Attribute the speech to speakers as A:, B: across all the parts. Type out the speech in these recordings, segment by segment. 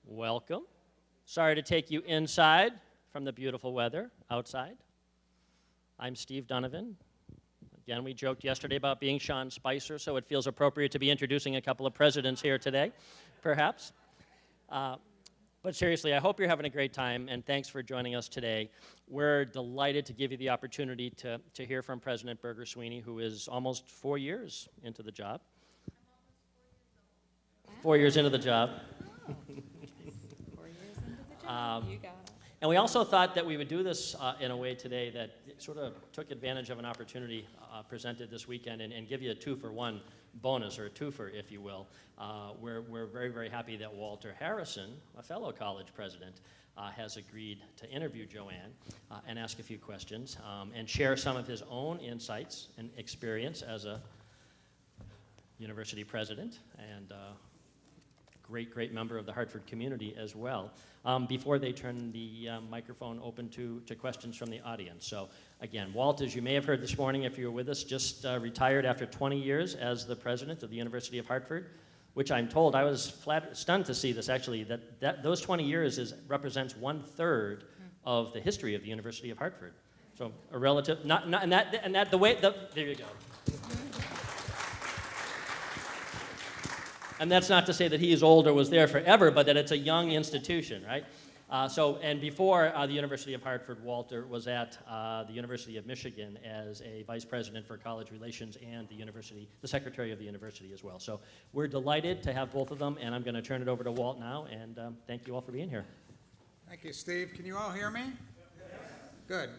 A: Welcome. Sorry to take you inside from the beautiful weather outside. I'm Steve Donovan. Again, we joked yesterday about being Sean Spicer, so it feels appropriate to be introducing a couple of presidents here today, perhaps. But seriously, I hope you're having a great time, and thanks for joining us today. We're delighted to give you the opportunity to hear from President Berger-Sweeney, who is almost 4 years into the job. 4 years into the job.
B: 4 years into the job, you got it.
A: And we also thought that we would do this in a way today that sort of took advantage of an opportunity presented this weekend and give you a 2-for-1 bonus, or a twofer, if you will. We're very, very happy that Walter Harrison, a fellow college president, has agreed to interview Joanne and ask a few questions and share some of his own insights and experience as a university president and great member of the Hartford community as well, before they turn the microphone open to questions from the audience. So again, Walt, as you may have heard this morning, if you were with us, just retired after 20 years as the president of the University of Hartford, which I'm told, I was stunned to see this actually, that those 20 years represents 1/3 of the history of the University of Hartford. So a relative, there you go. And that's not to say that he is old or was there forever, but that it's a young institution, right? And before the University of Hartford, Walter was at the University of Michigan as a vice president for college relations and the secretary of the university as well. So we're delighted to have both of them, and I'm going to turn it over to Walt now, and thank you all for being here.
C: Thank you, Steve. Can you all hear me? Good.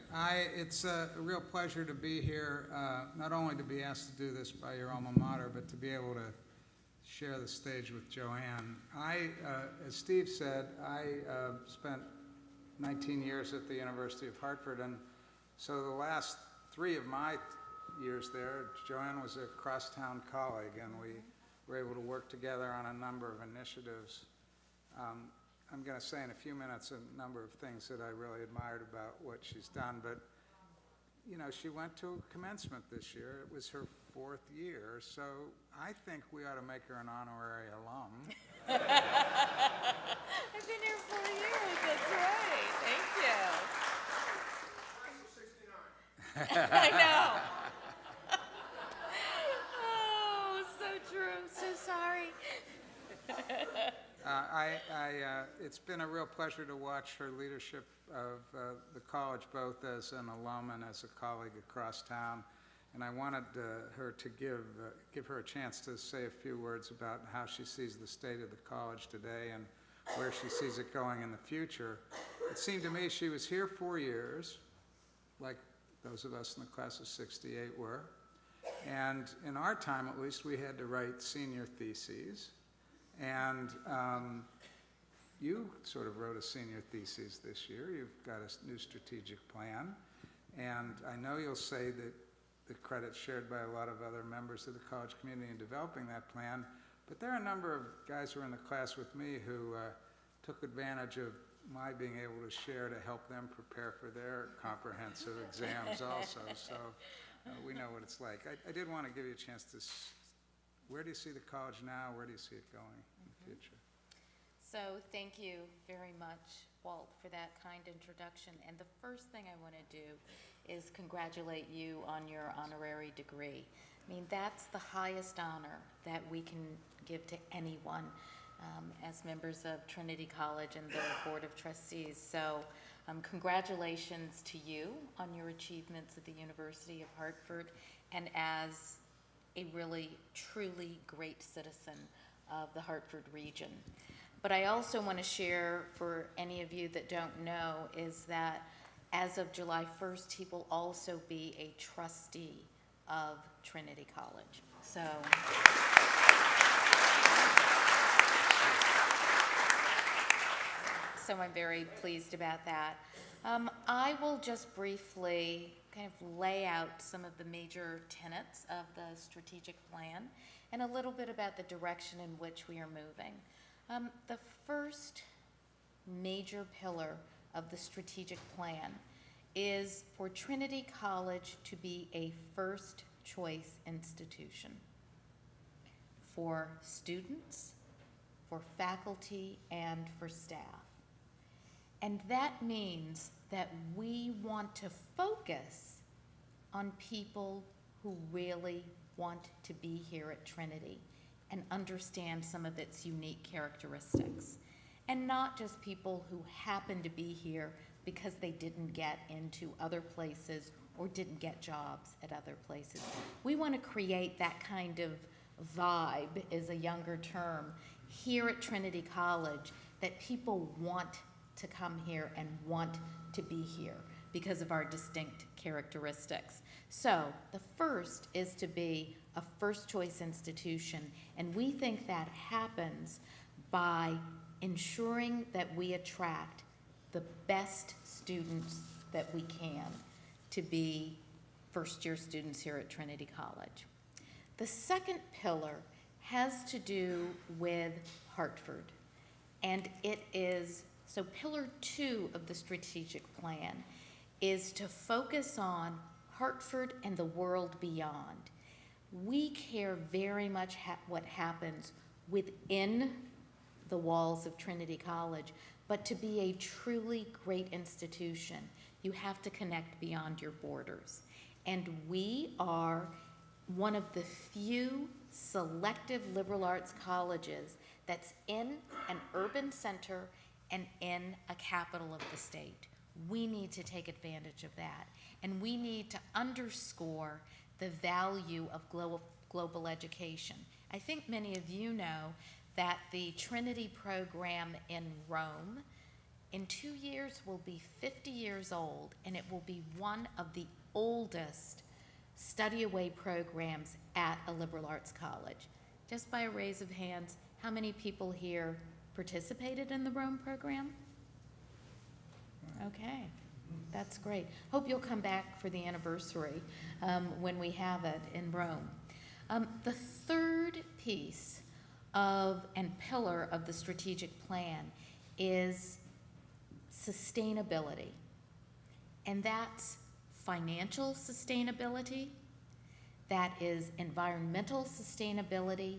C: It's a real pleasure to be here, not only to be asked to do this by your alma mater, but to be able to share the stage with Joanne. As Steve said, I spent 19 years at the University of Hartford, and so the last 3 of my years there, Joanne was a crosstown colleague, and we were able to work together on a number of initiatives. I'm going to say in a few minutes a number of things that I really admired about what she's done, but you know, she went to commencement this year. It was her 4th year, so I think we ought to make her an honorary alum.
B: I've been here 4 years, that's right. Thank you. I know. Oh, so true. I'm so sorry.
C: It's been a real pleasure to watch her leadership of the college, both as an alum and as a colleague across town. And I wanted her to give her a chance to say a few words about how she sees the state of the college today and where she sees it going in the future. It seemed to me she was here 4 years, like those of us in the class of '68 were. And in our time, at least, we had to write senior theses. And you sort of wrote a senior thesis this year. You've got a new strategic plan. And I know you'll say that the credit's shared by a lot of other members of the college community in developing that plan. But there are a number of guys who were in the class with me who took advantage of my being able to share to help them prepare for their comprehensive exams also. So we know what it's like. I did want to give you a chance to, where do you see the college now? Where do you see it going in the future?
B: So thank you very much, Walt, for that kind introduction. And the first thing I want to do is congratulate you on your honorary degree. I mean, that's the highest honor that we can give to anyone as members of Trinity College and the Board of Trustees. So congratulations to you on your achievements at the University of Hartford and as a really, truly great citizen of the Hartford region. But I also want to share, for any of you that don't know, is that as of July 1st, he will also be a trustee of Trinity College. So I'm very pleased about that. I will just briefly kind of lay out some of the major tenets of the strategic plan and a little bit about the direction in which we are moving. The first major pillar of the strategic plan is for Trinity College to be a first choice institution for students, for faculty and for staff. And that means that we want to focus on people who really want to be here at Trinity and understand some of its unique characteristics. And not just people who happen to be here because they didn't get into other places or didn't get jobs at other places. We want to create that kind of vibe, is a younger term, here at Trinity College, that people want to come here and want to be here because of our distinct characteristics. So the first is to be a first choice institution, and we think that happens by ensuring that we attract the best students that we can to be first-year students here at Trinity College. The second pillar has to do with Hartford, and it is, so pillar 2 of the strategic plan is to focus on Hartford and the world beyond. We care very much what happens within the walls of Trinity College, but to be a truly great institution, you have to connect beyond your borders. And we are one of the few selective liberal arts colleges that's in an urban center and in a capital of the state. We need to take advantage of that. And we need to underscore the value of global education. I think many of you know that the Trinity program in Rome in 2 years will be 50 years old, and it will be one of the oldest study away programs at a liberal arts college. Just by a raise of hands, how many people here participated in the Rome program? Okay, that's great. Hope you'll come back for the anniversary when we have it in Rome. The third piece of and pillar of the strategic plan is sustainability. And that's financial sustainability, that is environmental sustainability,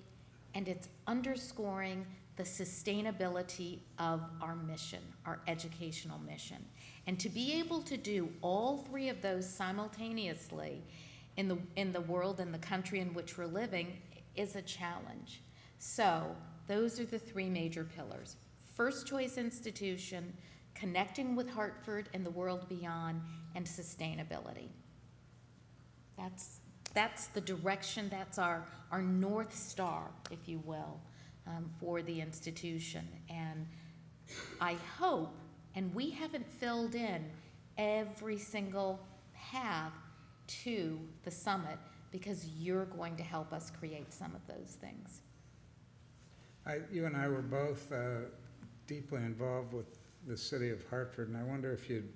B: and it's underscoring the sustainability of our mission, our educational mission. And to be able to do all three of those simultaneously in the world and the country in which we're living is a challenge. So those are the three major pillars: first choice institution, connecting with Hartford and the world beyond, and sustainability. That's the direction, that's our North Star, if you will, for the institution. And I hope, and we haven't filled in every single path to the summit because you're going to help us create some of those things.
C: You and I were both deeply involved with the city of Hartford, and I wonder if you'd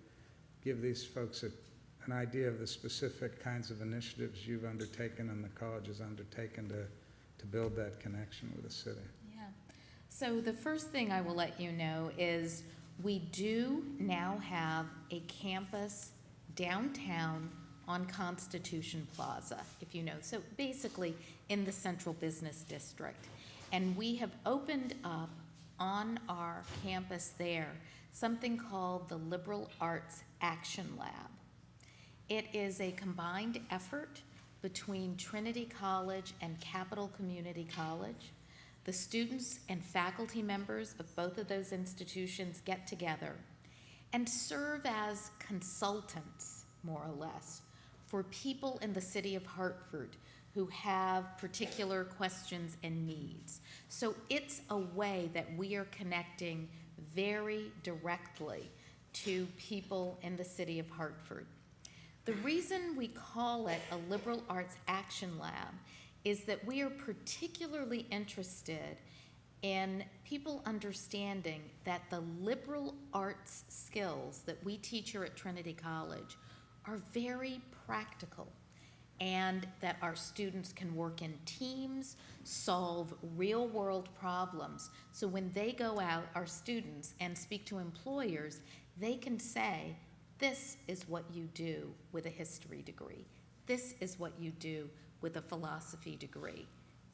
C: give these folks an idea of the specific kinds of initiatives you've undertaken and the college has undertaken to build that connection with the city.
B: Yeah. So the first thing I will let you know is we do now have a campus downtown on Constitution Plaza, if you know. So basically in the central business district. And we have opened up on our campus there something called the Liberal Arts Action Lab. It is a combined effort between Trinity College and Capital Community College. The students and faculty members of both of those institutions get together and serve as consultants, more or less, for people in the city of Hartford who have particular questions and needs. So it's a way that we are connecting very directly to people in the city of Hartford. The reason we call it a Liberal Arts Action Lab is that we are particularly interested in people understanding that the liberal arts skills that we teach here at Trinity College are very practical, and that our students can work in teams, solve real-world problems. So when they go out, our students, and speak to employers, they can say, this is what you do with a history degree. This is what you do with a philosophy degree.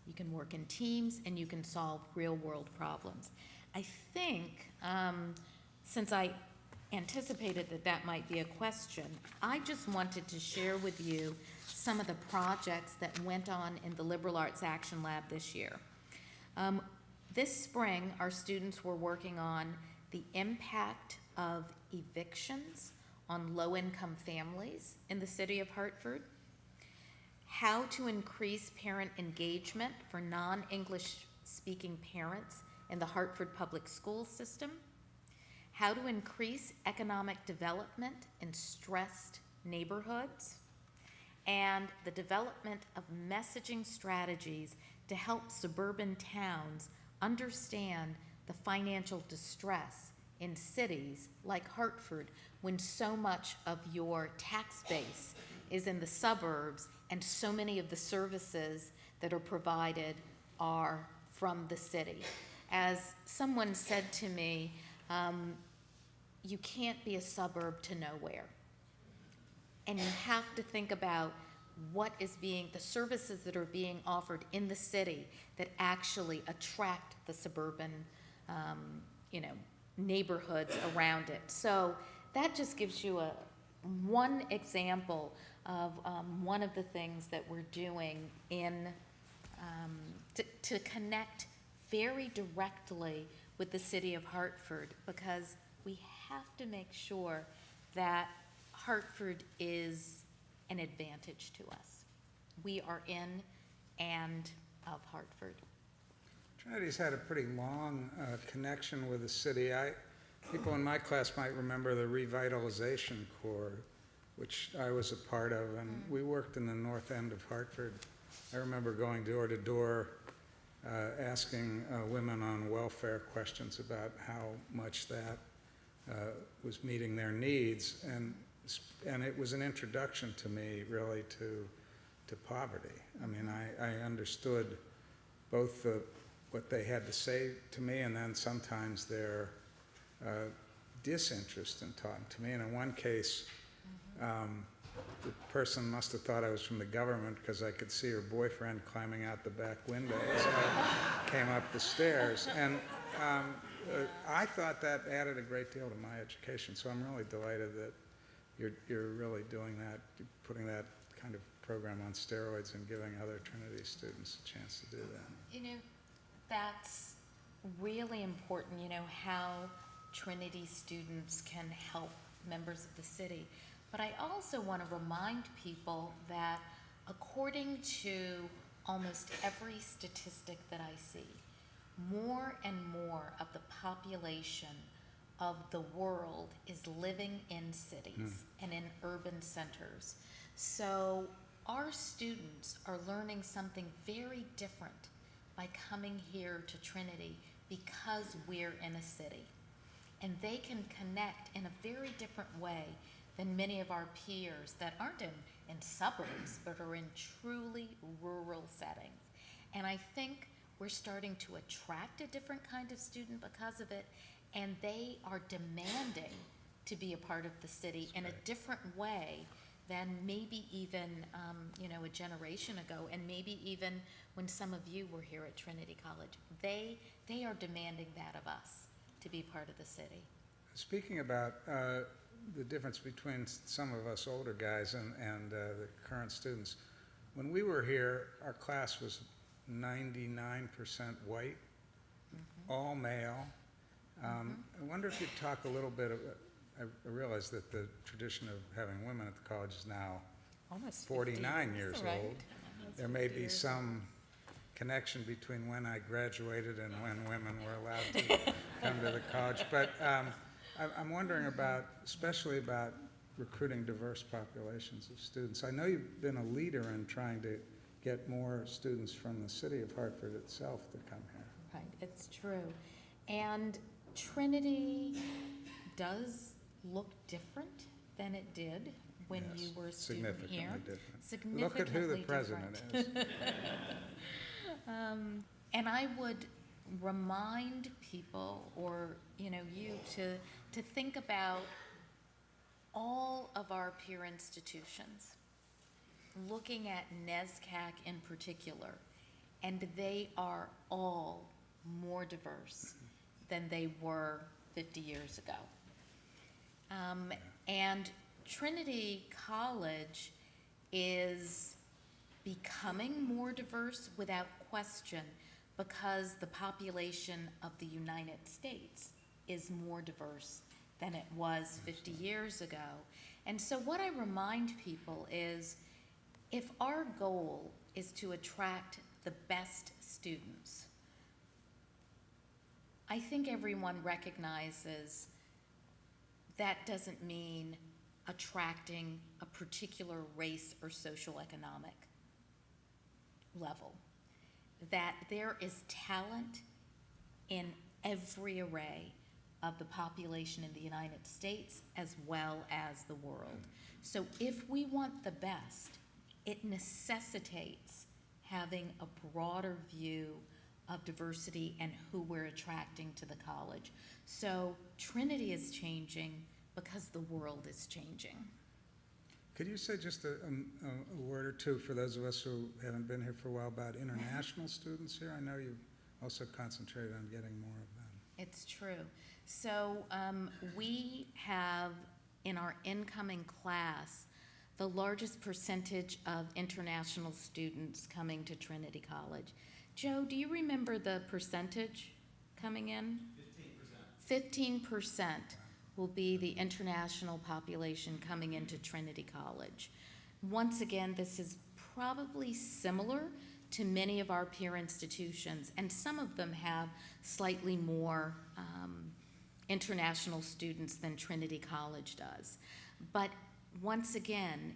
B: you can work in teams, and you can solve real-world problems. I think, since I anticipated that that might be a question, I just wanted to share with you some of the projects that went on in the Liberal Arts Action Lab this year. This spring, our students were working on the impact of evictions on low-income families in the city of Hartford, how to increase parent engagement for non-English speaking parents in the Hartford public school system, how to increase economic development in stressed neighborhoods, and the development of messaging strategies to help suburban towns understand the financial distress in cities like Hartford when so much of your tax base is in the suburbs and so many of the services that are provided are from the city. As someone said to me, you can't be a suburb to nowhere. And you have to think about what is the services that are being offered in the city that actually attract the suburban, neighborhoods around it. So that just gives you one example of one of the things that we're doing to connect very directly with the city of Hartford, because we have to make sure that Hartford is an advantage to us. We are in and of Hartford.
C: Trinity's had a pretty long connection with the city. People in my class might remember the Revitalization Corps, which I was a part of, and we worked in the north end of Hartford. I remember going door to door, asking women on welfare questions about how much that was meeting their needs, and it was an introduction to me, really, to poverty. I mean, I understood both what they had to say to me, and then sometimes their disinterest in talking to me. And in one case, the person must have thought I was from the government because I could see her boyfriend climbing out the back window as I came up the stairs. And I thought that added a great deal to my education. So I'm really delighted that you're really doing that, putting that kind of program on steroids and giving other Trinity students a chance to do that.
B: That's really important, how Trinity students can help members of the city. But I also want to remind people that according to almost every statistic that I see, more and more of the population of the world is living in cities and in urban centers. So our students are learning something very different by coming here to Trinity because we're in a city. And they can connect in a very different way than many of our peers that aren't in suburbs, but are in truly rural settings. And I think we're starting to attract a different kind of student because of it, and they are demanding to be a part of the city in a different way than maybe even a generation ago, and maybe even when some of you were here at Trinity College. They are demanding that of us, to be part of the city.
C: Speaking about the difference between some of us older guys and the current students, when we were here, our class was 99% white, all male. I wonder if you'd talk a little bit about, I realize that the tradition of having women at the college is now
B: Almost
C: 49 years
B: right?
C: old. There may be some connection between when I graduated and when women were allowed to come to the college. But I'm wondering especially about recruiting diverse populations of students. I know you've been a leader in trying to get more students from the city of Hartford itself to come here.
B: Right, it's true. And Trinity does look different than it did when
C: Yes,
B: you were a student here.
C: Significantly different. Look at who the president is.
B: And I would remind people, or you to think about all of our peer institutions, looking at NESCAC in particular, and they are all more diverse than they were 50 years ago. And Trinity College is becoming more diverse without question because the population of the United States is more diverse than it was 50 years ago. And so what I remind people is, if our goal is to attract the best students, I think everyone recognizes that doesn't mean attracting a particular race or social economic level. That there is talent in every array of the population in the United States as well as the world. So if we want the best, it necessitates having a broader view of diversity and who we're attracting to the college. So Trinity is changing because the world is changing.
C: Could you say just a word or two for those of us who haven't been here for a while about international students here? I know you've also concentrated on getting more of them.
B: It's true. So we have in our incoming class the largest percentage of international students coming to Trinity College. Joe, do you remember the percentage coming in? 15%. 15% will be the international population coming into Trinity College. Once again, this is probably similar to many of our peer institutions, and some of them have slightly more international students than Trinity College does. But once again,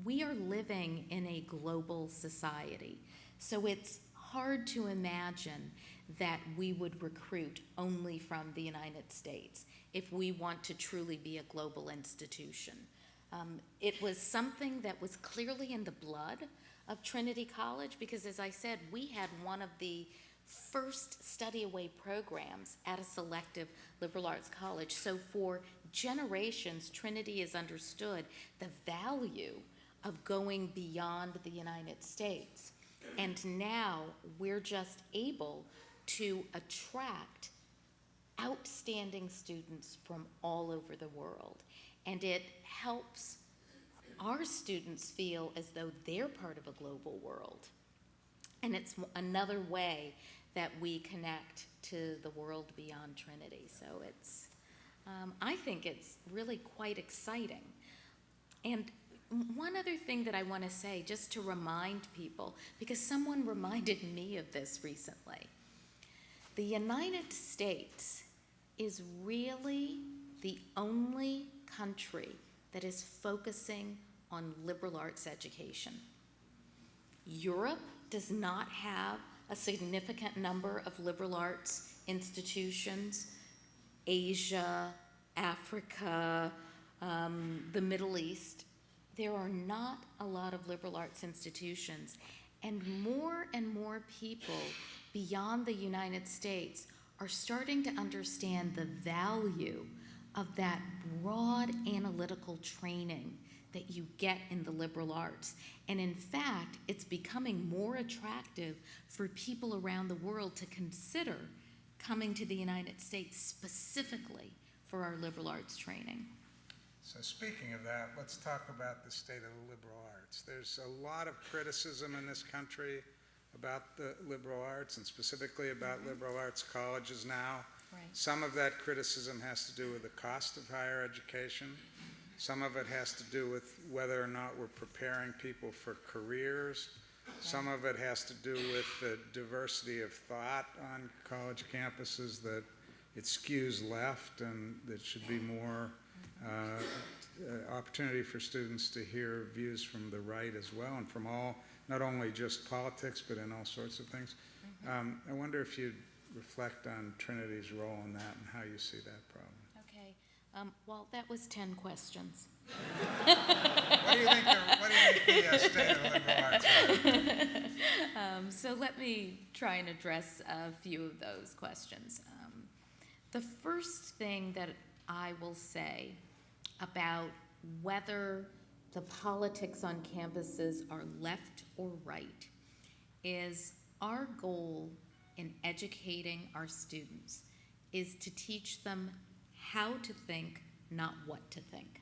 B: we are living in a global society, so it's hard to imagine that we would recruit only from the United States if we want to truly be a global institution. It was something that was clearly in the blood of Trinity College because, as I said, we had one of the first study away programs at a selective liberal arts college. So for generations, Trinity has understood the value of going beyond the United States. And now we're just able to attract outstanding students from all over the world. And it helps our students feel as though they're part of a global world. And it's another way that we connect to the world beyond Trinity. So it's, I think it's really quite exciting. And one other thing that I want to say, just to remind people, because someone reminded me of this recently. The United States is really the only country that is focusing on liberal arts education. Europe does not have a significant number of liberal arts institutions. Asia, Africa, the Middle East, there are not a lot of liberal arts institutions. And more people beyond the United States are starting to understand the value of that broad analytical training that you get in the liberal arts. And in fact, it's becoming more attractive for people around the world to consider coming to the United States specifically for our liberal arts training.
C: So speaking of that, let's talk about the state of the liberal arts. There's a lot of criticism in this country about the liberal arts and specifically about liberal arts colleges now.
B: Right.
C: Some of that criticism has to do with the cost of higher education. Some of it has to do with whether or not we're preparing people for careers. Some of it has to do with the diversity of thought on college campuses, that it skews left and that should be more opportunity for students to hear views from the right as well, and from all, not only just politics, but in all sorts of things. I wonder if you'd reflect on Trinity's role in that and how you see that problem.
B: Okay. Well, that was 10 questions.
C: What do you think the state of the liberal arts is?
B: So let me try and address a few of those questions. The first thing that I will say about whether the politics on campuses are left or right is our goal in educating our students is to teach them how to think, not what to think.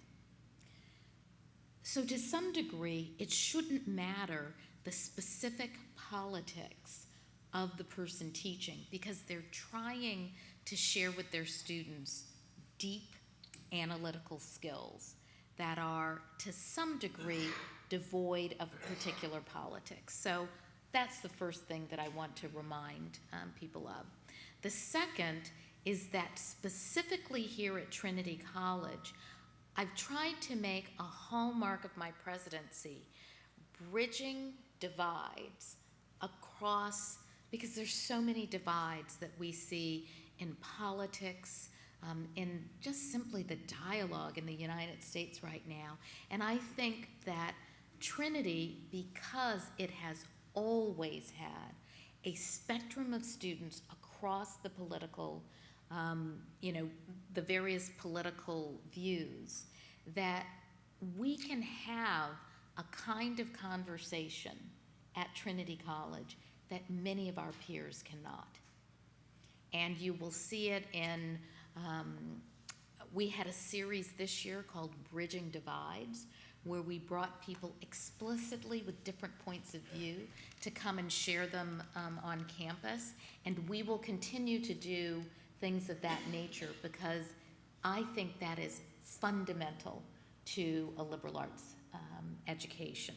B: So to some degree, it shouldn't matter the specific politics of the person teaching, because they're trying to share with their students deep analytical skills that are to some degree devoid of particular politics. So that's the first thing that I want to remind people of. The second is that specifically here at Trinity College, I've tried to make a hallmark of my presidency bridging divides across, because there's so many divides that we see in politics, in just simply the dialogue in the United States right now. And I think that Trinity, because it has always had a spectrum of students across the political, the various political views, that we can have a kind of conversation at Trinity College that many of our peers cannot. And you will see it in, we had a series this year called Bridging Divides, where we brought people explicitly with different points of view to come and share them on campus. And we will continue to do things of that nature, because I think that is fundamental to a liberal arts education.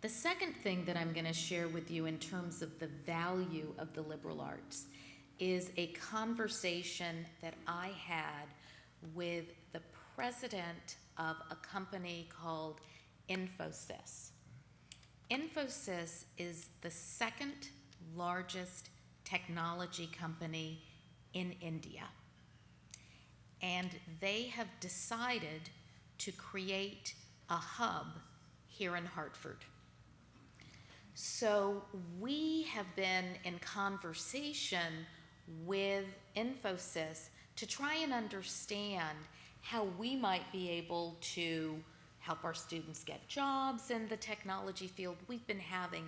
B: The second thing that I'm going to share with you in terms of the value of the liberal arts is a conversation that I had with the president of a company called Infosys. Infosys is the second largest technology company in India. And they have decided to create a hub here in Hartford. So we have been in conversation with Infosys to try and understand how we might be able to help our students get jobs in the technology field. We've been having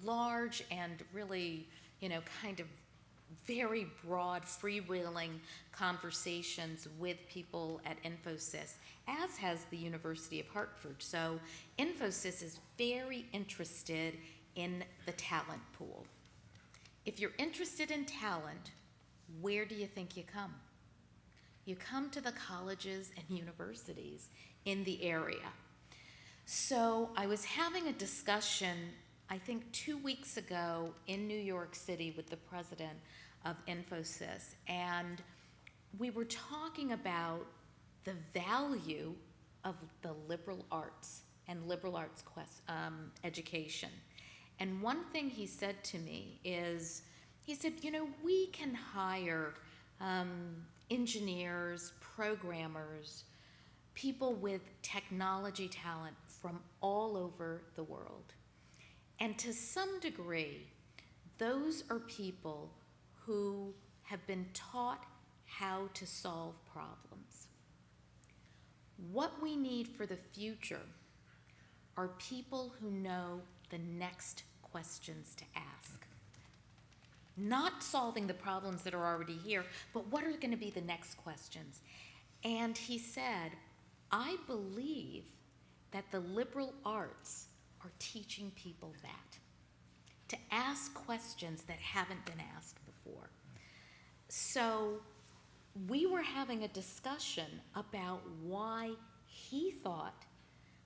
B: large and really, kind of very broad, freewheeling conversations with people at Infosys, as has the University of Hartford. So Infosys is very interested in the talent pool. If you're interested in talent, where do you think you come? You come to the colleges and universities in the area. So I was having a discussion, I think 2 weeks ago in New York City with the president of Infosys, and we were talking about the value of the liberal arts and liberal arts education. And one thing he said to me is, he said, we can hire engineers, programmers, people with technology talent from all over the world. And to some degree, those are people who have been taught how to solve problems. What we need for the future are people who know the next questions to ask. Not solving the problems that are already here, but what are going to be the next questions? And he said, I believe that the liberal arts are teaching people that, to ask questions that haven't been asked before. So we were having a discussion about why he thought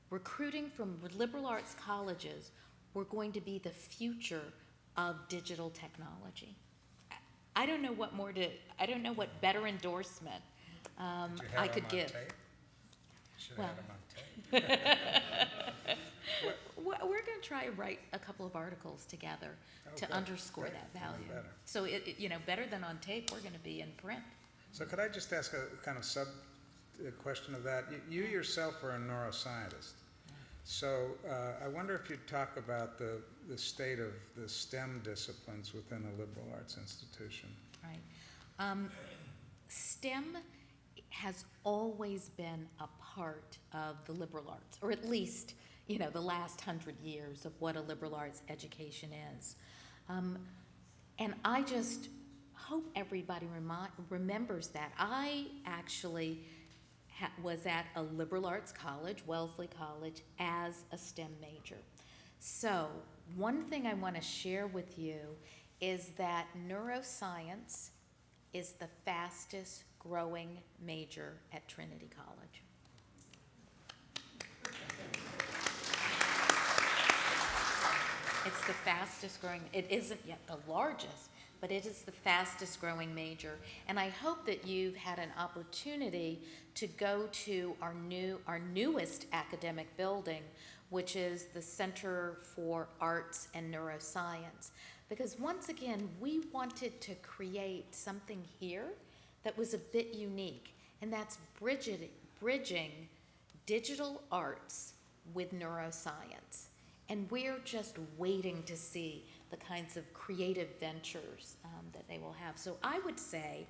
B: recruiting from liberal arts colleges were going to be the future of digital technology. I don't know what better endorsement I could give.
C: Tape? Should
B: Well.
C: have had them on tape.
B: We're going to try to write a couple of articles together to
C: Okay,
B: underscore
C: great,
B: that
C: even
B: value.
C: better.
B: So better than on tape, we're going to be in print.
C: So could I just ask a kind of question of that? You yourself are a neuroscientist. So I wonder if you'd talk about the state of the STEM disciplines within a liberal arts institution.
B: Right. STEM has always been a part of the liberal arts, or at least the last 100 years of what a liberal arts education is. And I just hope everybody remembers that. I actually was at a liberal arts college, Wellesley College, as a STEM major. So one thing I want to share with you is that neuroscience is the fastest growing major at Trinity College. It's the fastest growing, it isn't yet the largest, but it is the fastest growing major. And I hope that you've had an opportunity to go to our newest academic building, which is the Center for Arts and Neuroscience. Because once again, we wanted to create something here that was a bit unique, and that's bridging digital arts with neuroscience. And we're just waiting to see the kinds of creative ventures that they will have. So I would say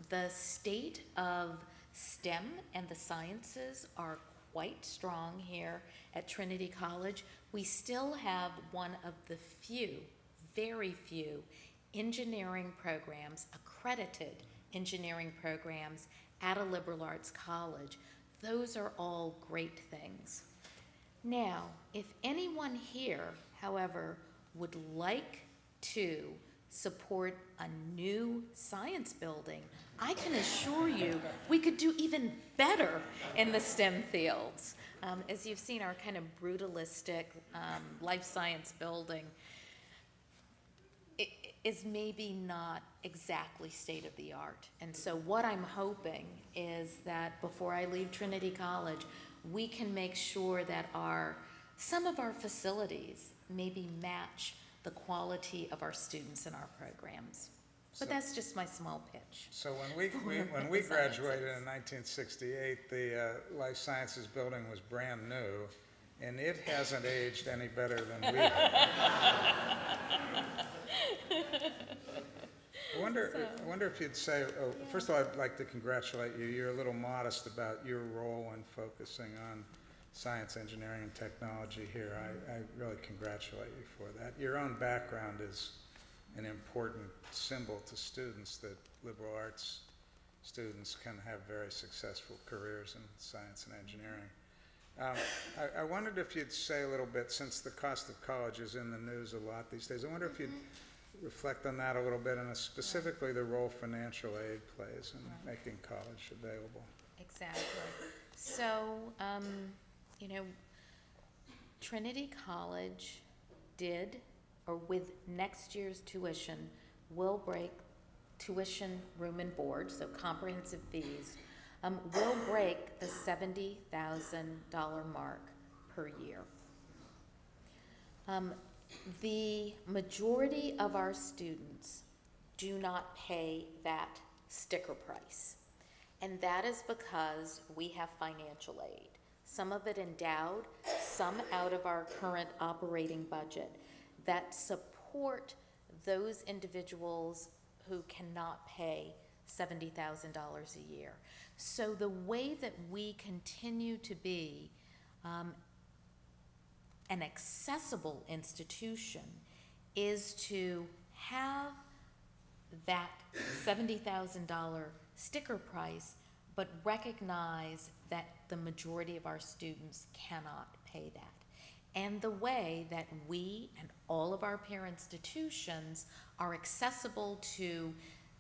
B: the state of STEM and the sciences are quite strong here at Trinity College. We still have one of the few, very few, engineering programs, accredited engineering programs at a liberal arts college. Those are all great things. Now, if anyone here, however, would like to support a new science building, I can assure you we could do even better in the STEM fields. As you've seen, our kind of brutalistic life science building is maybe not exactly state of the art. And so what I'm hoping is that before I leave Trinity College, we can make sure that some of our facilities maybe match the quality of our students and our programs. But that's just my small pitch.
C: So when we graduated in 1968, the Life Sciences building was brand new, and it hasn't aged any better than we have. I wonder if you'd say, first of all, I'd like to congratulate you. You're a little modest about your role in focusing on science, engineering, and technology here. I really congratulate you for that. Your own background is an important symbol to students that liberal arts students can have very successful careers in science and engineering. I wondered if you'd say a little bit, since the cost of college is in the news a lot these days, I wonder if you'd reflect on that a little bit, and specifically the role financial aid plays in making college available.
B: Exactly. So, Trinity College with next year's tuition, will break tuition, room and board, so comprehensive fees, will break the $70,000 mark per year. The majority of our students do not pay that sticker price, and that is because we have financial aid, some of it endowed, some out of our current operating budget, that support those individuals who cannot pay $70,000 a year. So the way that we continue to be an accessible institution is to have that $70,000 sticker price, but recognize that the majority of our students cannot pay that. And the way that we and all of our peer institutions are accessible to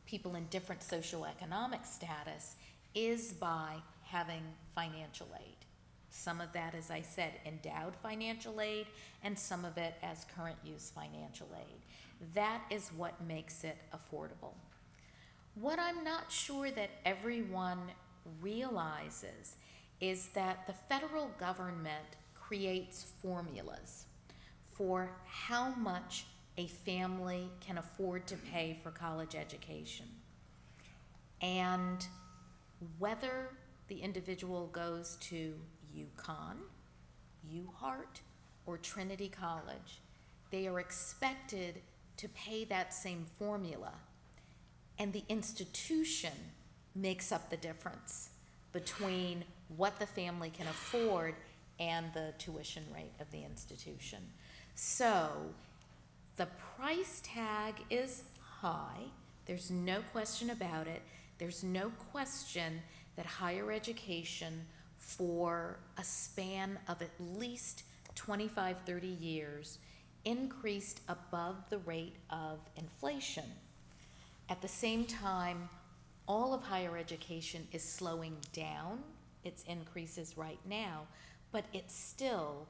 B: people in different socioeconomic status is by having financial aid. Some of that, as I said, endowed financial aid, and some of it as current use financial aid. That is what makes it affordable. What I'm not sure that everyone realizes is that the federal government creates formulas for how much a family can afford to pay for college education. And whether the individual goes to UConn, UHart, or Trinity College, they are expected to pay that same formula, and the institution makes up the difference between what the family can afford and the tuition rate of the institution. So the price tag is high. There's no question about it. There's no question that higher education for a span of at least 25, 30 years increased above the rate of inflation. At the same time, all of higher education is slowing down its increases right now, but it's still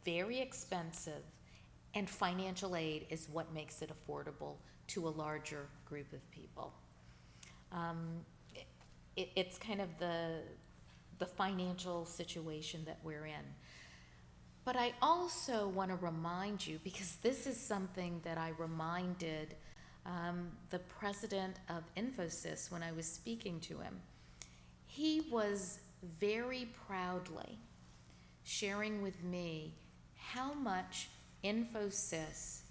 B: very expensive, and financial aid is what makes it affordable to a larger group of people. It's kind of the financial situation that we're in. But I also want to remind you, because this is something that I reminded the president of Infosys when I was speaking to him. He was very proudly sharing with me how much Infosys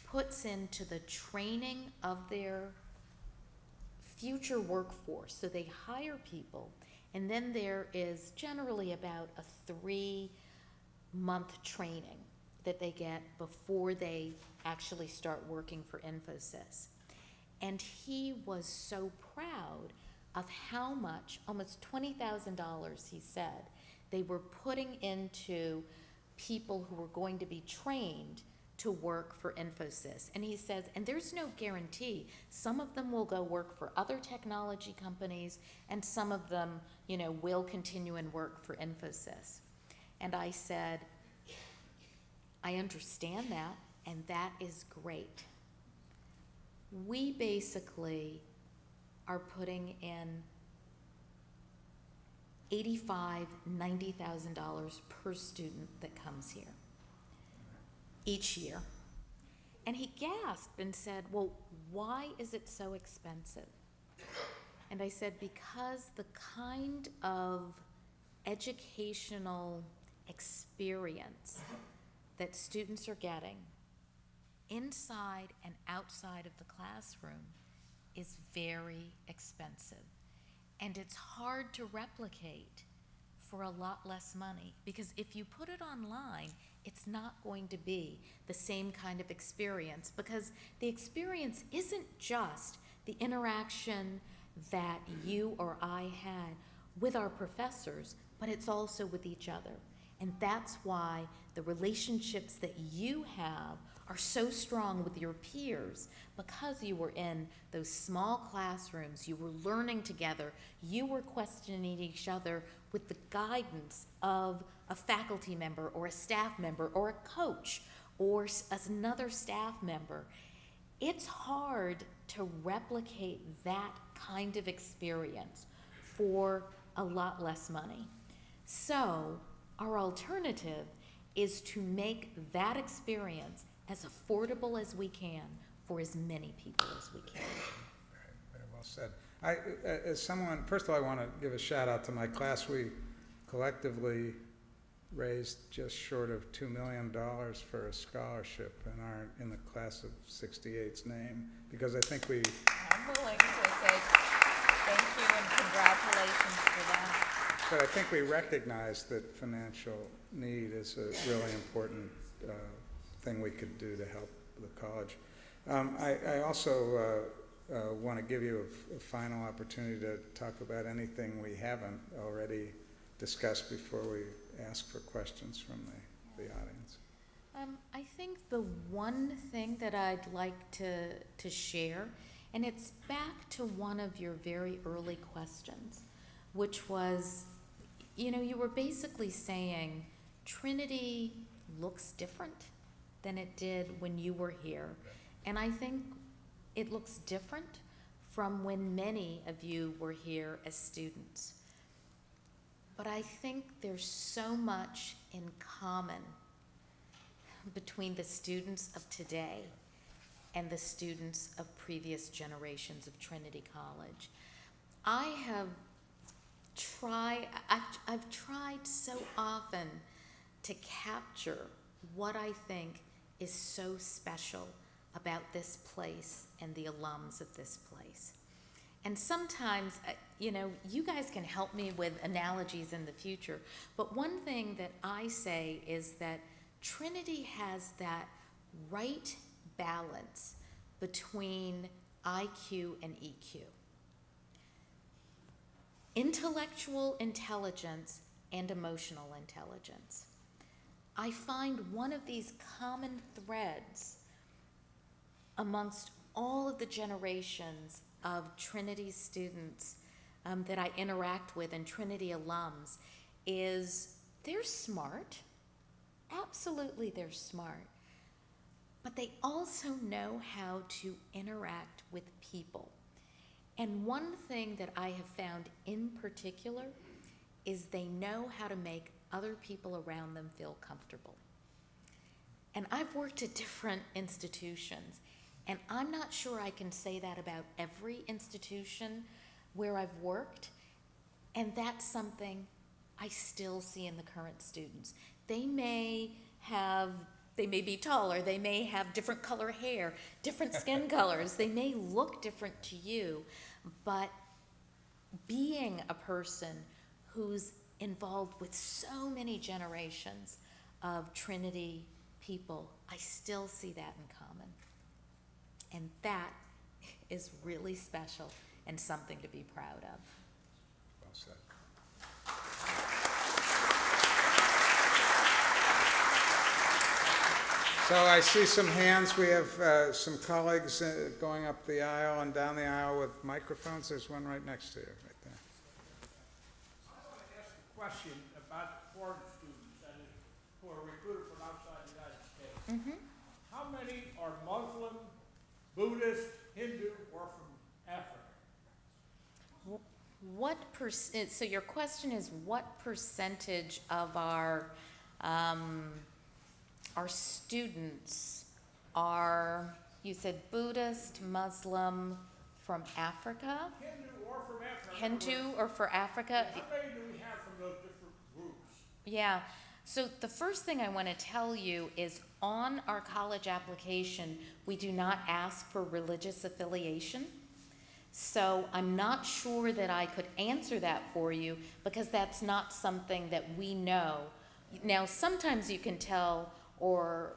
B: puts into the training of their future workforce. So they hire people, and then there is generally about a 3-month training that they get before they actually start working for Infosys. And he was so proud of how much, almost $20,000, he said, they were putting into people who were going to be trained to work for Infosys. And he says, and there's no guarantee. Some of them will go work for other technology companies, and some of them, will continue and work for Infosys. And I said, I understand that, and that is great. We basically are putting in $85,000, $90,000 per student that comes here each year. And he gasped and said, well, why is it so expensive? And I said, because the kind of educational experience that students are getting inside and outside of the classroom is very expensive. And it's hard to replicate for a lot less money, because if you put it online, it's not going to be the same kind of experience, because the experience isn't just the interaction that you or I had with our professors, but it's also with each other. And that's why the relationships that you have are so strong with your peers, because you were in those small classrooms, you were learning together, you were questioning each other with the guidance of a faculty member or a staff member or a coach or another staff member. It's hard to replicate that kind of experience for a lot less money. So our alternative is to make that experience as affordable as we can for as many people as we can.
C: Very well said. As someone, first of all, I want to give a shout out to my class. We collectively raised just short of $2 million for a scholarship in the class of 68's name, because I think we...
B: I'm willing to say thank you and congratulations for that.
C: But I think we recognize that financial need is a really important thing we could do to help the college. I also want to give you a final opportunity to talk about anything we haven't already discussed before we ask for questions from the audience.
B: I think the one thing that I'd like to share, and it's back to one of your very early questions, which was, you were basically saying Trinity looks different than it did when you were here. And I think it looks different from when many of you were here as students. But I think there's so much in common between the students of today and the students of previous generations of Trinity College. I've tried so often to capture what I think is so special about this place and the alums of this place. And sometimes, you guys can help me with analogies in the future, but one thing that I say is that Trinity has that right balance between IQ and EQ. Intellectual intelligence and emotional intelligence. I find one of these common threads amongst all of the generations of Trinity students that I interact with and Trinity alums is they're smart. Absolutely, they're smart. But they also know how to interact with people. And one thing that I have found in particular is they know how to make other people around them feel comfortable. And I've worked at different institutions, and I'm not sure I can say that about every institution where I've worked, and that's something I still see in the current students. They may be taller, they may have different color hair, different skin colors, they may look different to you, but being a person who's involved with so many generations of Trinity people, I still see that in common. And that is really special and something to be proud of.
C: Well said. So I see some hands. We have some colleagues going up the aisle and down the aisle with microphones. There's one right next to you, right there.
D: I want to ask a question about foreign students that is, who are recruited from outside the United States.
B: Mm-hmm.
D: How many are Muslim, Buddhist, Hindu, or from Africa?
B: So your question is, what percentage of our students are, you said Buddhist, Muslim, from Africa?
D: Hindu or from Africa?
B: Hindu or for Africa?
D: How many do we have from those different groups?
B: Yeah, so the first thing I want to tell you is on our college application, we do not ask for religious affiliation. So I'm not sure that I could answer that for you because that's not something that we know. Now, sometimes you can tell, or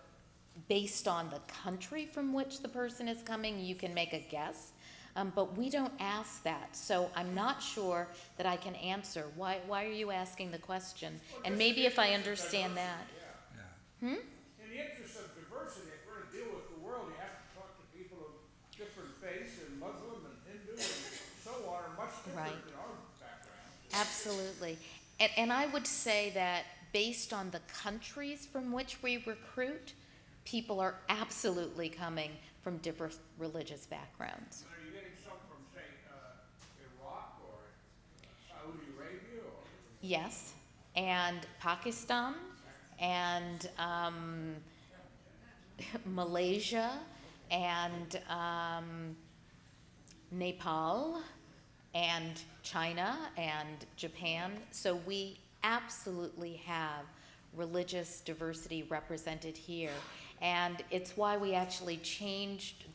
B: based on the country from which the person is coming, you can make a guess. But we don't ask that, so I'm not sure that I can answer. Why are you asking the question? And maybe if I understand that.
D: Yeah. In the interest of diversity, if we're going to deal with the world, you have to talk to people of different faiths, and Muslim and Hindu and so on are much different
B: Right.
D: than our background.
B: Absolutely. And I would say that based on the countries from which we recruit, people are absolutely coming from different religious backgrounds.
D: Are you getting some from, say, Iraq or Saudi Arabia? Or?
B: Yes, and Pakistan, and Malaysia, and Nepal, and China, and Japan. So we absolutely have religious diversity represented here. And it's why we actually changed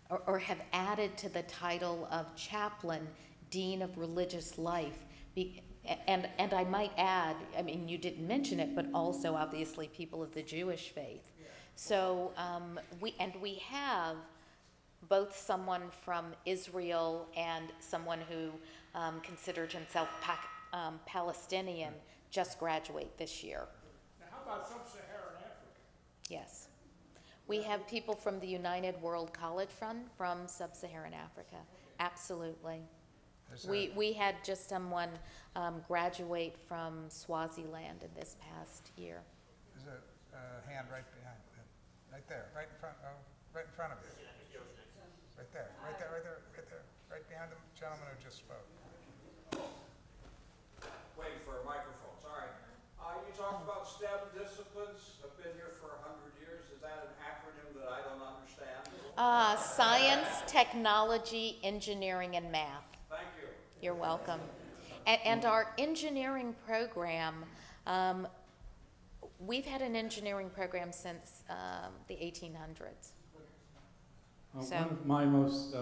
B: or have added to the title of chaplain, Dean of Religious Life. And I might add, I mean, you didn't mention it, but also obviously people of the Jewish faith. So we have both someone from Israel and someone who considered himself Palestinian just graduate this year.
D: Now, how about sub-Saharan Africa?
B: Yes. We have people from the United World College Fund from sub-Saharan Africa. Absolutely. We had just someone graduate from Swaziland in this past year.
C: There's a hand right behind, right there, right in front of you. Right there, right behind the gentleman who just spoke.
E: Waiting for a microphone, sorry. You talked about STEM disciplines, have been here for 100 years. Is that an acronym that I don't understand?
B: Science, technology, engineering, and math.
E: Thank you.
B: You're welcome. And our engineering program, we've had an engineering program since the 1800s.
F: One of my most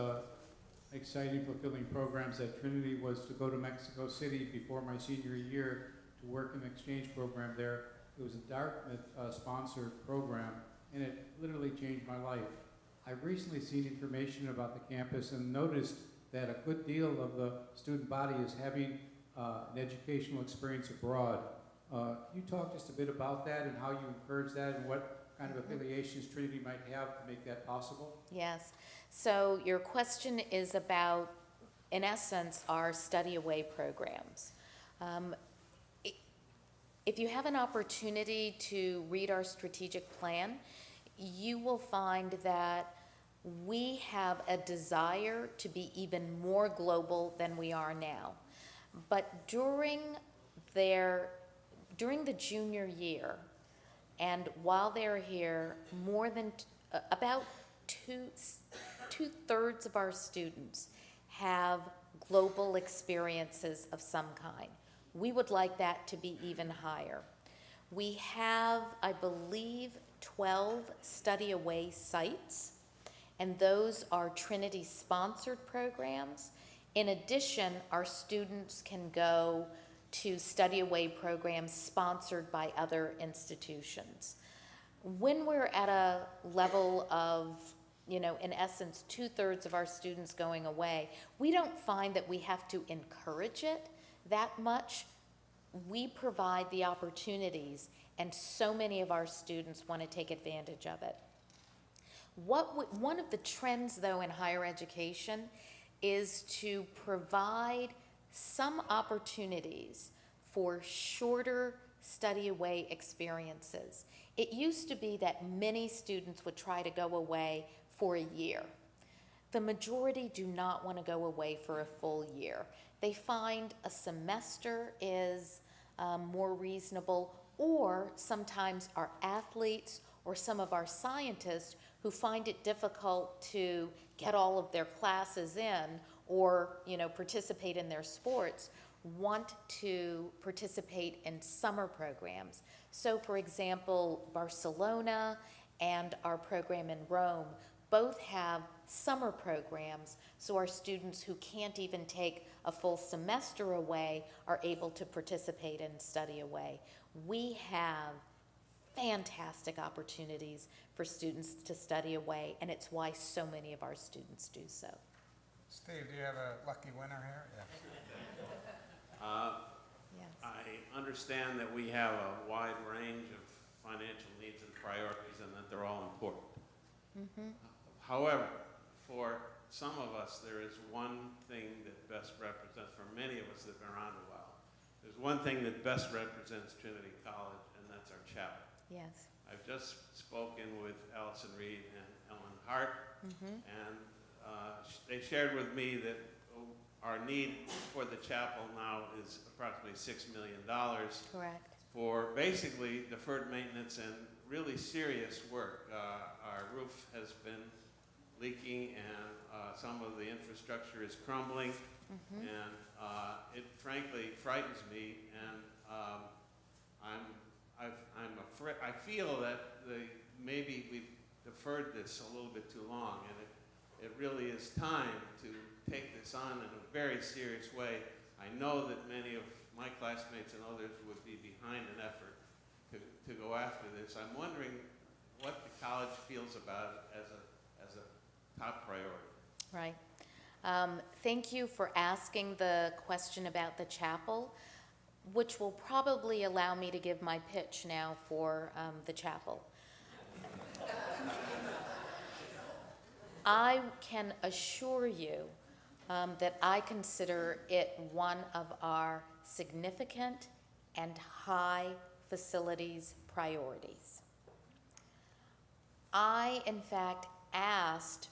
F: exciting, fulfilling programs at Trinity was to go to Mexico City before my senior year to work in an exchange program there. It was a Dartmouth sponsored program, and it literally changed my life. I've recently seen information about the campus and noticed that a good deal of the student body is having an educational experience abroad. Can you talk just a bit about that and how you encourage that and what kind of affiliations Trinity might have to make that possible?
B: Yes. So your question is about, in essence, our study away programs. If you have an opportunity to read our strategic plan, you will find that we have a desire to be even more global than we are now. But during the junior year, and while they're here, more than about two-thirds of our students have global experiences of some kind. We would like that to be even higher. We have, I believe, 12 study away sites, and those are Trinity-sponsored programs. In addition, our students can go to study away programs sponsored by other institutions. When we're at a level of, in essence, two-thirds of our students going away, we don't find that we have to encourage it that much. We provide the opportunities, and so many of our students want to take advantage of it. One of the trends, though, in higher education is to provide some opportunities for shorter study away experiences. It used to be that many students would try to go away for a year. The majority do not want to go away for a full year. They find a semester is more reasonable, or sometimes our athletes or some of our scientists who find it difficult to get all of their classes in or participate in their sports want to participate in summer programs. So for example, Barcelona and our program in Rome both have summer programs, so our students who can't even take a full semester away are able to participate and study away. We have fantastic opportunities for students to study away, and it's why so many of our students do so.
C: Steve, do you have a lucky winner here? Yeah.
B: Yes.
G: I understand that we have a wide range of financial needs and priorities and that they're all important.
B: Mm-hmm.
G: However, for some of us, there is one thing that best represents, for many of us that have been around a while, there's one thing that best represents Trinity College, and that's our chapel.
B: Yes.
G: I've just spoken with Allison Reed and Ellen Hart,
B: Mm-hmm.
G: and they shared with me that our need for the chapel now is approximately $6 million
B: Correct.
G: for basically deferred maintenance and really serious work. Our roof has been leaking, and some of the infrastructure is crumbling,
B: Mm-hmm.
G: and it frankly frightens me. And I'm afraid. I feel that maybe we've deferred this a little bit too long, and it really is time to take this on in a very serious way. I know that many of my classmates and others would be behind an effort to go after this. I'm wondering what the college feels about it as a top priority.
B: Right. Thank you for asking the question about the chapel, which will probably allow me to give my pitch now for the chapel. I can assure you that I consider it one of our significant and high facilities priorities. I, in fact, asked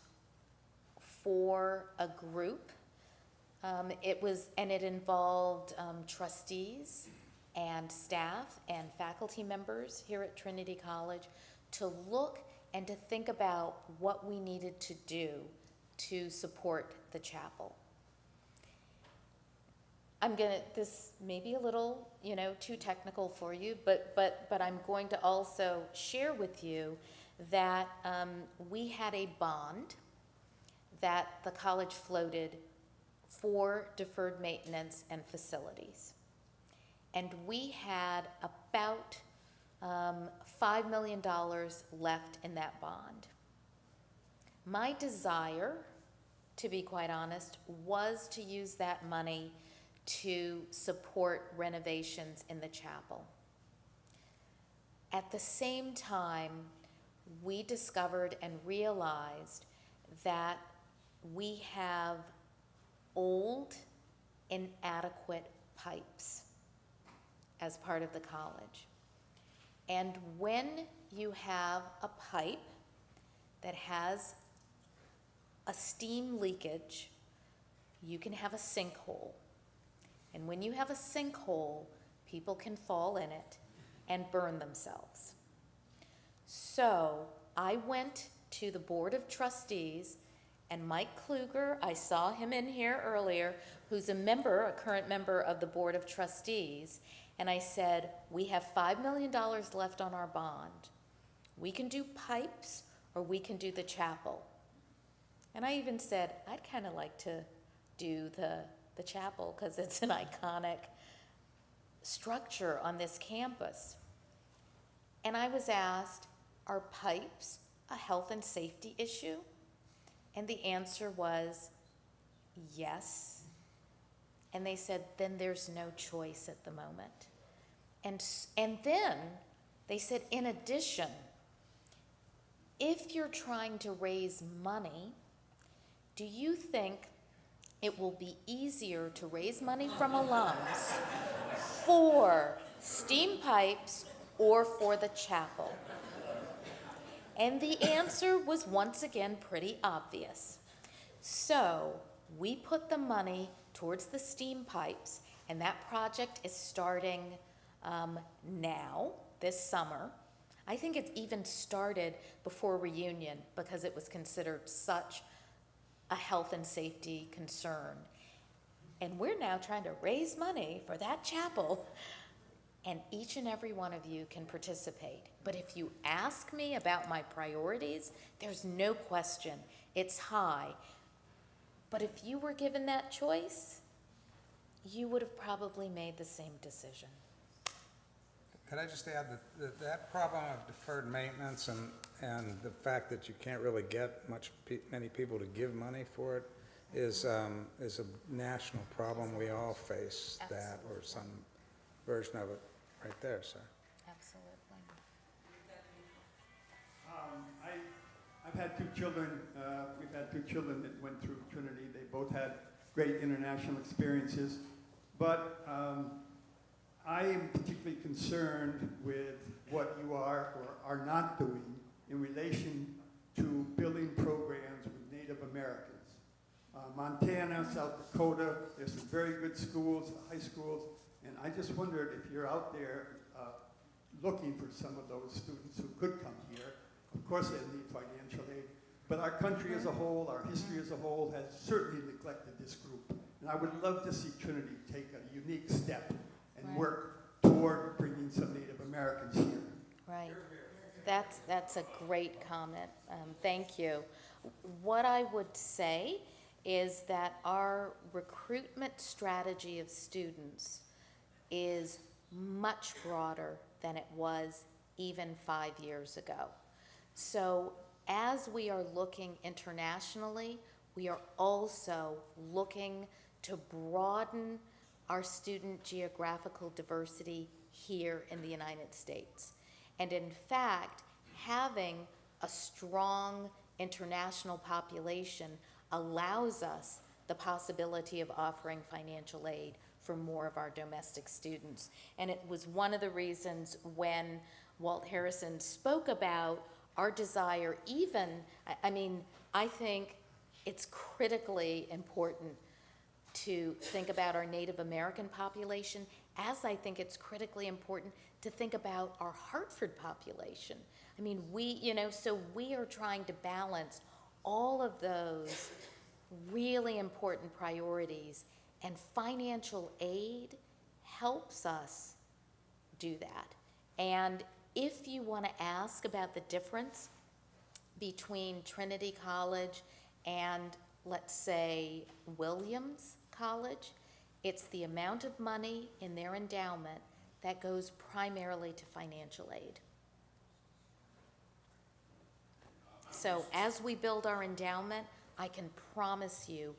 B: for a group. It involved trustees and staff and faculty members here at Trinity College to look and to think about what we needed to do to support the chapel. This may be a little, too technical for you, but I'm going to also share with you that we had a bond that the college floated for deferred maintenance and facilities. And we had about $5 million left in that bond. My desire, to be quite honest, was to use that money to support renovations in the chapel. At the same time, we discovered and realized that we have old, inadequate pipes as part of the college. And when you have a pipe that has a steam leakage, you can have a sinkhole. And when you have a sinkhole, people can fall in it and burn themselves. So I went to the Board of Trustees, and Mike Kluger, I saw him in here earlier, who's a current member of the Board of Trustees, and I said, we have $5 million left on our bond. We can do pipes, or we can do the chapel. And I even said, I'd kind of like to do the chapel, because it's an iconic structure on this campus. And I was asked, are pipes a health and safety issue? And the answer was yes. And they said, then there's no choice at the moment. And then they said, in addition, if you're trying to raise money, do you think it will be easier to raise money from alums for steam pipes or for the chapel? And the answer was once again pretty obvious. So we put the money towards the steam pipes, and that project is starting now, this summer. I think it even started before reunion because it was considered such a health and safety concern. And we're now trying to raise money for that chapel, and each and every one of you can participate. But if you ask me about my priorities, there's no question, it's high. But if you were given that choice, you would have probably made the same decision.
C: Could I just add that that problem of deferred maintenance and the fact that you can't really get many people to give money for it is a national problem. We all face that, or some version of it right there, sir.
B: Absolutely.
H: I've had two children. We've had two children that went through Trinity. They both had great international experiences. But I am particularly concerned with what you are or are not doing in relation to building programs with Native Americans. Montana, South Dakota, there's some very good schools, high schools, and I just wondered if you're out there looking for some of those students who could come here. Of course, they need financial aid, but our country as a whole, our history as a whole, has certainly neglected this group. And I would love to see Trinity take a unique step and work toward bringing some Native Americans here.
B: Right. That's a great comment. Thank you. What I would say is that our recruitment strategy of students is much broader than it was even 5 years ago. So as we are looking internationally, we are also looking to broaden our student geographical diversity here in the United States. And in fact, having a strong international population allows us the possibility of offering financial aid for more of our domestic students. And it was one of the reasons when Walt Harrison spoke about our desire I think it's critically important to think about our Native American population, as I think it's critically important to think about our Hartford population. So we are trying to balance all of those really important priorities, and financial aid helps us do that. And if you want to ask about the difference between Trinity College and let's say, Williams College, it's the amount of money in their endowment that goes primarily to financial aid. So as we build our endowment, I can promise you,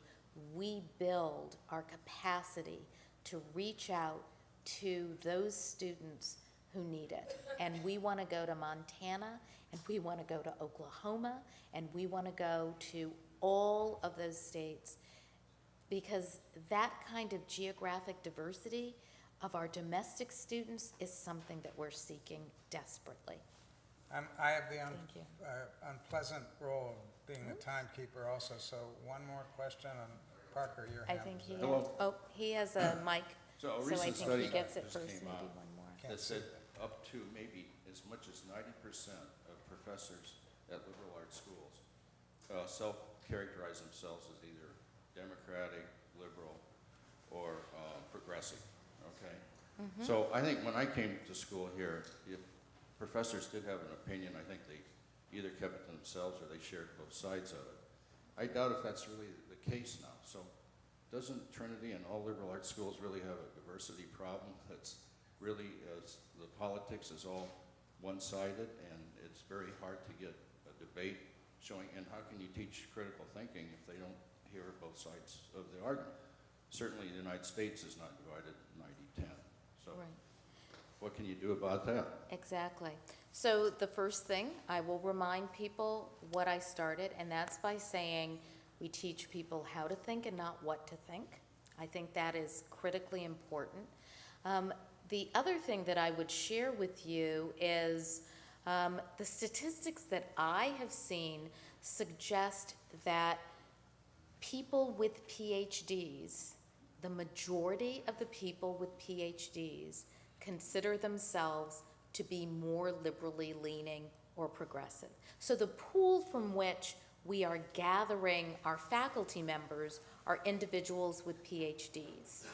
B: we build our capacity to reach out to those students who need it. And we want to go to Montana, and we want to go to Oklahoma, and we want to go to all of those states, because that kind of geographic diversity of our domestic students is something that we're seeking desperately.
C: I have the
B: Thank you.
C: unpleasant role of being the timekeeper also, so one more question on Parker, your
B: I
C: hand.
B: think he,
C: was
I: Hello.
B: oh, he has a mic,
I: So a
B: so I
I: recent
B: think
I: study
B: he gets it
I: just
B: first,
I: came
B: maybe
I: out
B: one more.
C: Can't
I: that
C: see
I: said up to maybe as much as 90% of professors at liberal arts schools self-characterize themselves as either democratic, liberal, or progressive, okay? So I think when I came to school here, if professors did have an opinion, I think they either kept it to themselves or they shared both sides of it. I doubt if that's really the case now. So doesn't Trinity and all liberal arts schools really have a diversity problem that's really, the politics is all one-sided, and it's very hard to get a debate showing, and how can you teach critical thinking if they don't hear both sides of the argument? Certainly the United States is not divided 90-10. So
B: Right.
I: what can you do about that?
B: Exactly. So the first thing, I will remind people what I started, and that's by saying we teach people how to think and not what to think. I think that is critically important. The other thing that I would share with you is the statistics that I have seen suggest that people with PhDs, the majority of the people with PhDs, consider themselves to be more liberally leaning or progressive. So the pool from which we are gathering our faculty members are individuals with PhDs.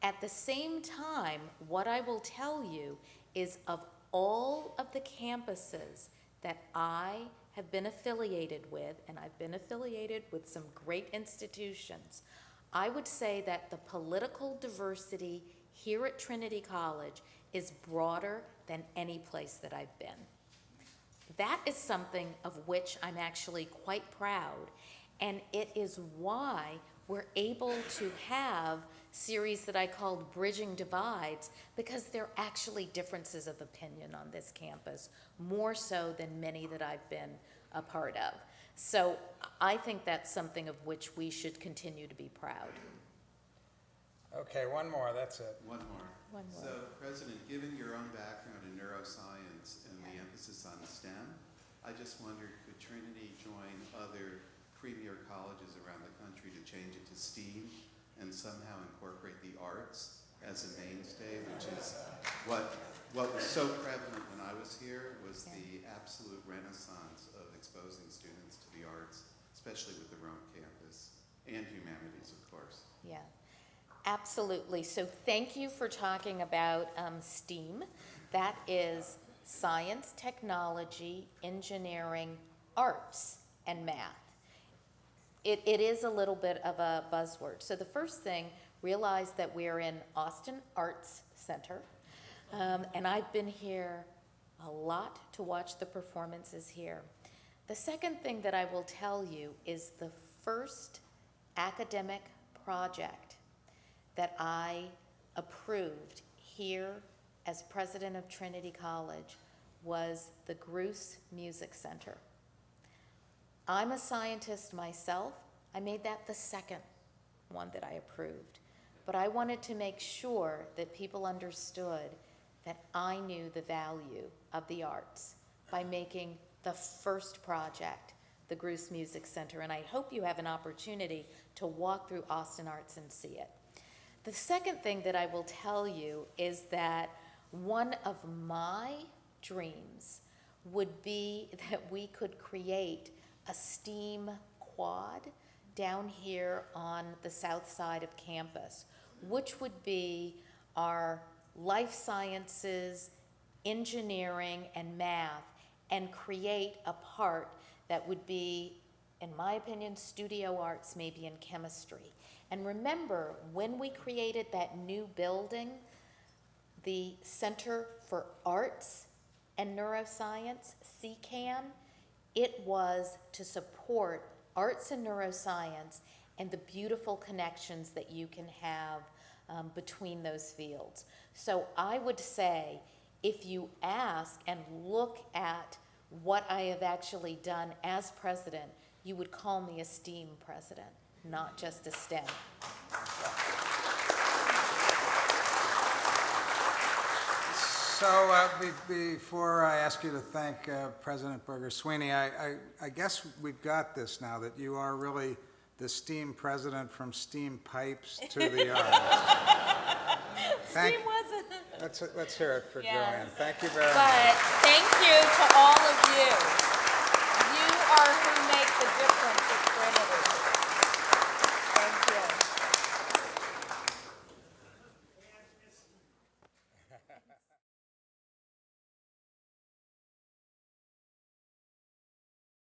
B: At the same time, what I will tell you is of all of the campuses that I have been affiliated with, and I've been affiliated with some great institutions, I would say that the political diversity here at Trinity College is broader than any place that I've been. That is something of which I'm actually quite proud, and it is why we're able to have series that I called Bridging Divides, because there are actually differences of opinion on this campus, more so than many that I've been a part of. So I think that's something of which we should continue to be proud.
C: Okay, one more, that's it.
J: One more.
B: One more.
J: So, President, given your own background in neuroscience and the emphasis on STEM, I just wondered, could Trinity join other premier colleges around the country to change it to STEAM and somehow incorporate the arts as a mainstay, which is what was so prevalent when I was here, was the absolute renaissance of exposing students to the arts, especially with the Rome campus, and humanities, of course.
B: Yeah, absolutely. So thank you for talking about STEAM. That is science, technology, engineering, arts, and math. It is a little bit of a buzzword. So the first thing, realize that we're in Austin Arts Center, and I've been here a lot to watch the performances here. The second thing that I will tell you is the first academic project that I approved here as president of Trinity College was the Gruss Music Center. I'm a scientist myself. I made that the second one that I approved. But I wanted to make sure that people understood that I knew the value of the arts by making the first project, the Gruss Music Center, and I hope you have an opportunity to walk through Austin Arts and see it. The second thing that I will tell you is that one of my dreams would be that we could create a STEAM quad down here on the south side of campus, which would be our life sciences, engineering, and math, and create a part that would be in my opinion, studio arts, maybe in chemistry. And remember, when we created that new building, the Center for Arts and Neuroscience, CCAN, it was to support arts and neuroscience and the beautiful connections that you can have between those fields. So I would say, if you ask and look at what I have actually done as president, you would call me a STEAM president, not just a STEM.
C: So before I ask you to thank President Berger-Sweeney, I guess we've got this now, that you are really the STEAM president, from steam pipes to the arts.
B: STEAM wasn't.
C: Let's hear it for
B: Yes.
C: Joanne. Thank you very much.
B: But thank you to all of you. You are who make the difference